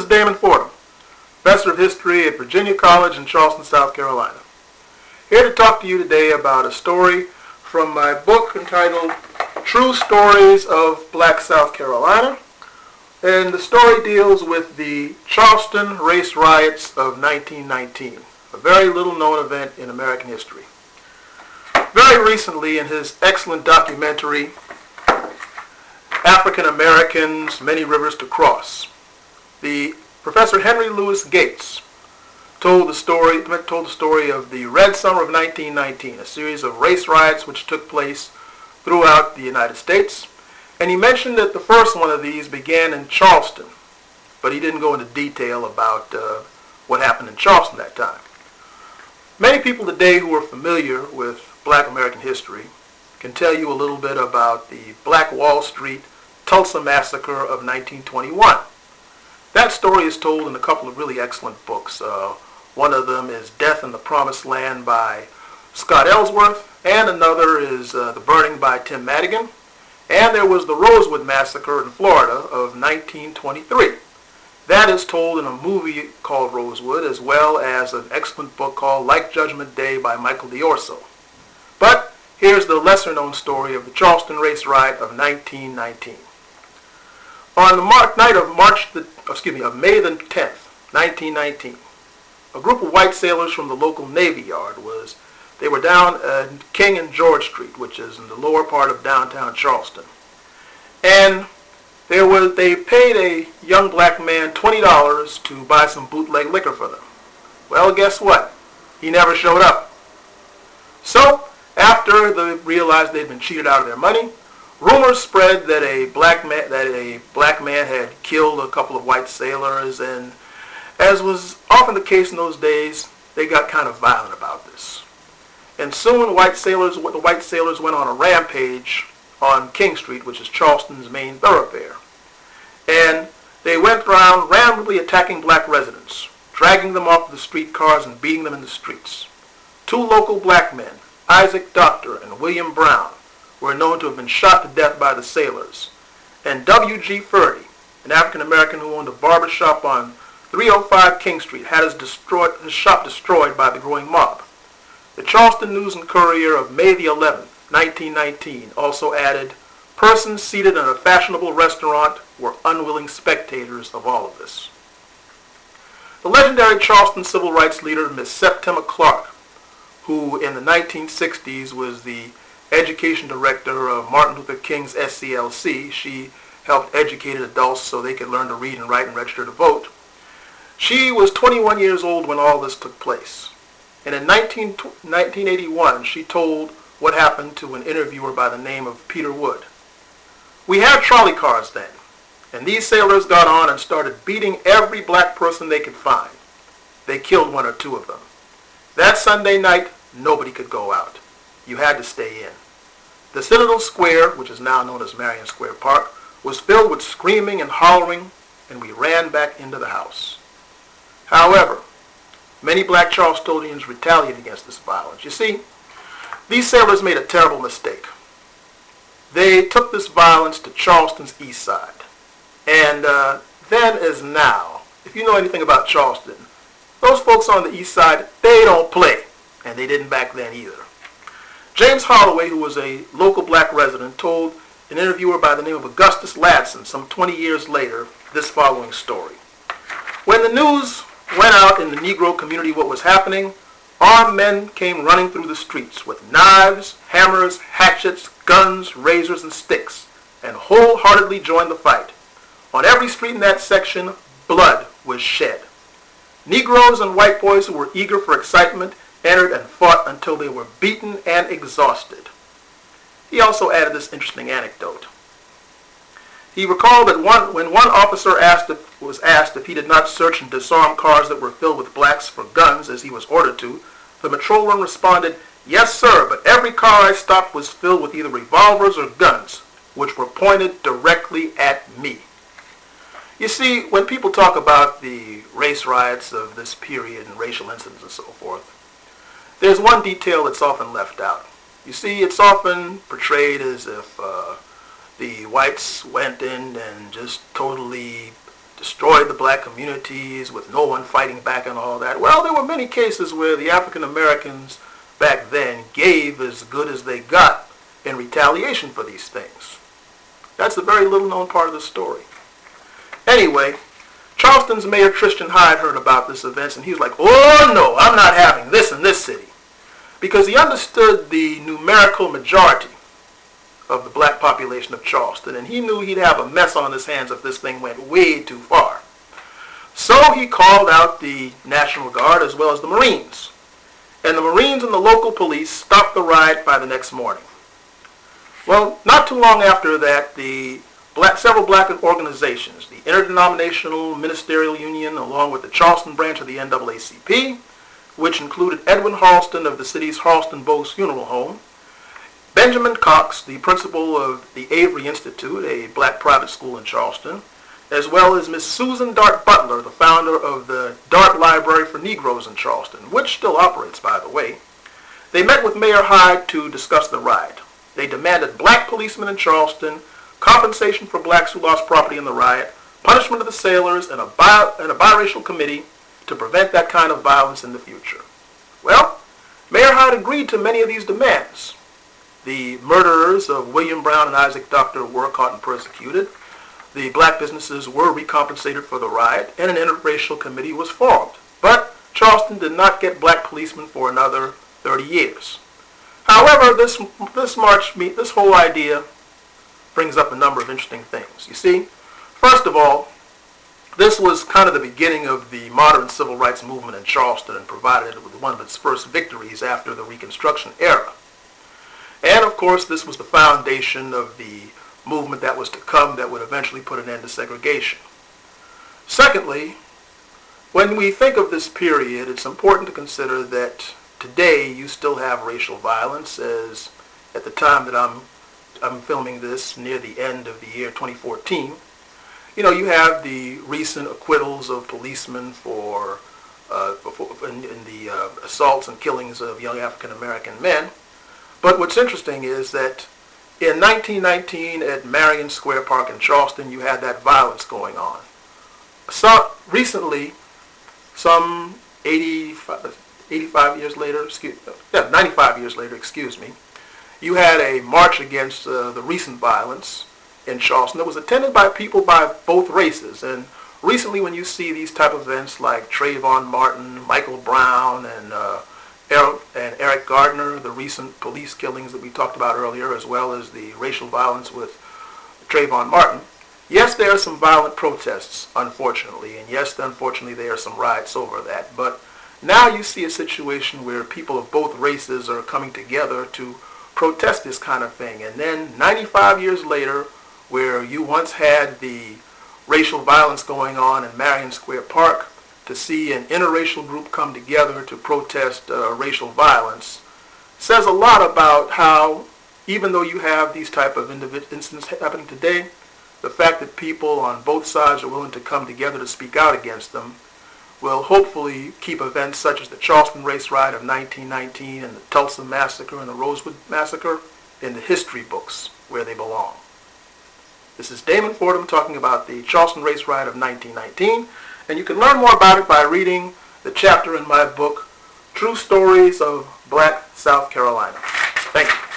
Damon Fordham, Professor of History at Virginia College in Charleston, South Carolina. Here to talk to you today about a story from my book entitled True Stories of Black South Carolina. And the story deals with the Charleston race riots of 1919, a very little known event in American history. Very recently, in his excellent documentary, African Americans, Many Rivers to Cross, the Professor Henry Louis Gates told the story of the Red Summer of 1919, a series of race riots which took place throughout the United States. And he mentioned that the first one of these began in Charleston, but he didn't go into detail about what happened in Charleston that time. Many people today who are familiar with Black American history can tell you a little bit about the Black Wall Street Tulsa Massacre of 1921. That story is told in a couple of really excellent books. One of them is Death in the Promised Land by Scott Ellsworth, and another is The Burning by Tim Madigan. And there was the Rosewood Massacre in Florida of 1923. That is told in a movie called Rosewood, as well as an excellent book called Like Judgment Day by Michael D'Orso. But here's the lesser-known story of the Charleston race riot of 1919. On the night of May the 10th, 1919, a group of white sailors from the local Navy Yard were down at King and George Street, which is in the lower part of downtown Charleston. And they paid a young black man $20 to buy some bootleg liquor for them. Well, guess what? He never showed up. So, after they realized they'd been cheated out of their money, rumors spread that a black man had killed a couple of white sailors, and as was often the case in those days, they got kind of violent about this. And soon the white sailors went on a rampage on King Street, which is Charleston's main thoroughfare. And they went around randomly attacking black residents, dragging them off the streetcars and beating them in the streets. Two local black men, Isaac Doctor and William Brown, were known to have been shot to death by the sailors. And W.G. Ferdy, an African American who owned a barber shop on 305 King Street, had his shop destroyed by the growing mob. The Charleston News and Courier of May the 11th, 1919 also added, persons seated in a fashionable restaurant were unwilling spectators of all of this. The legendary Charleston civil rights leader, Miss Septima Clark, who in the 1960s was the education director of Martin Luther King's SCLC. She helped educated adults so they could learn to read and write and register to vote. She was 21 years old when all this took place. And in 1981, she told what happened to an interviewer by the name of Peter Wood. We had trolley cars then, and these sailors got on and started beating every black person they could find. They killed one or two of them. That Sunday night, nobody could go out. You had to stay in. The Citadel Square, which is now known as Marion Square Park, was filled with screaming and hollering, and we ran back into the house. However, many black Charlestonians retaliated against this violence. You see, these sailors made a terrible mistake. They took this violence to Charleston's east side. And then as now, if you know anything about Charleston, those folks on the east side, they don't play. And they didn't back then either. James Holloway, who was a local black resident, told an interviewer by the name of Augustus Ladson some 20 years later this following story. When the news went out in the Negro community what was happening, armed men came running through the streets with knives, hammers, hatchets, guns, razors, and sticks, and wholeheartedly joined the fight. On every street in that section, blood was shed. Negroes and white boys who were eager for excitement entered and fought until they were beaten and exhausted. He also added this interesting anecdote. He recalled that when one officer was asked if he did not search and disarm cars that were filled with blacks for guns as he was ordered to, the patrolman responded, "Yes, sir, but every car I stopped was filled with either revolvers or guns, which were pointed directly at me." You see, when people talk about the race riots of this period and racial incidents and so forth, there's one detail that's often left out. You see, it's often portrayed as if the whites went in and just totally destroyed the black communities with no one fighting back and all that. Well, there were many cases where the African Americans back then gave as good as they got in retaliation for these things. That's a very little known part of the story. Anyway, Charleston's Mayor Tristan Hyde heard about this event, and he was like, oh no, I'm not having this in this city. Because he understood the numerical majority of the black population of Charleston, and he knew he'd have a mess on his hands if this thing went way too far. So he called out the National Guard as well as the Marines. And the Marines and the local police stopped the riot by the next morning. Well, not too long after that, several black organizations, the Interdenominational Ministerial Union, along with the Charleston branch of the NAACP, which included Edwin Harleston of the city's Harleston Bowes Funeral Home, Benjamin Cox, the principal of the Avery Institute, a black private school in Charleston, as well as Miss Susan Dart Butler, the founder of the Dart Library for Negroes in Charleston, which still operates, by the way. They met with Mayor Hyde to discuss the riot. They demanded black policemen in Charleston, compensation for blacks who lost property in the riot, punishment of the sailors, and a biracial committee to prevent that kind of violence in the future. Well, Mayor Hyde agreed to many of these demands. The murderers of William Brown and Isaac Doctor were caught and persecuted. The black businesses were recompensated for the riot, and an interracial committee was formed. But Charleston did not get black policemen for another 30 years. However, this whole idea brings up a number of interesting things. You see, first of all, this was kind of the beginning of the modern civil rights movement in Charleston and provided it with one of its first victories after the Reconstruction era. And of course, this was the foundation of the movement that was to come that would eventually put an end to segregation. Secondly, when we think of this period, it's important to consider that today you still have racial violence, as at the time that I'm filming this, near the end of the year 2014, you have the recent acquittals of policemen in the assaults and killings of young African American men. But what's interesting is that in 1919 at Marion Square Park in Charleston, you had that violence going on. So recently, some 95 years later, you had a march against the recent violence in Charleston that was attended by people by both races. And recently, when you see these type of events like Trayvon Martin, Michael Brown, and Eric Gardner, the recent police killings that we talked about earlier, as well as the racial violence with Trayvon Martin, yes, there are some violent protests, unfortunately, and yes, unfortunately, there are some riots over that. But now you see a situation where people of both races are coming together to protest this kind of thing. And then 95 years later, where you once had the racial violence going on in Marion Square Park, to see an interracial group come together to protest racial violence says a lot about how, even though you have these type of incidents happening today, the fact that people on both sides are willing to come together to speak out against them will hopefully keep events such as the Charleston Race Riot of 1919 and the Tulsa Massacre and the Rosewood Massacre in the history books where they belong. This is Damon Fordham talking about the Charleston Race Riot of 1919, and you can learn more about it by reading the chapter in my book, True Stories of Black South Carolina. Thank you.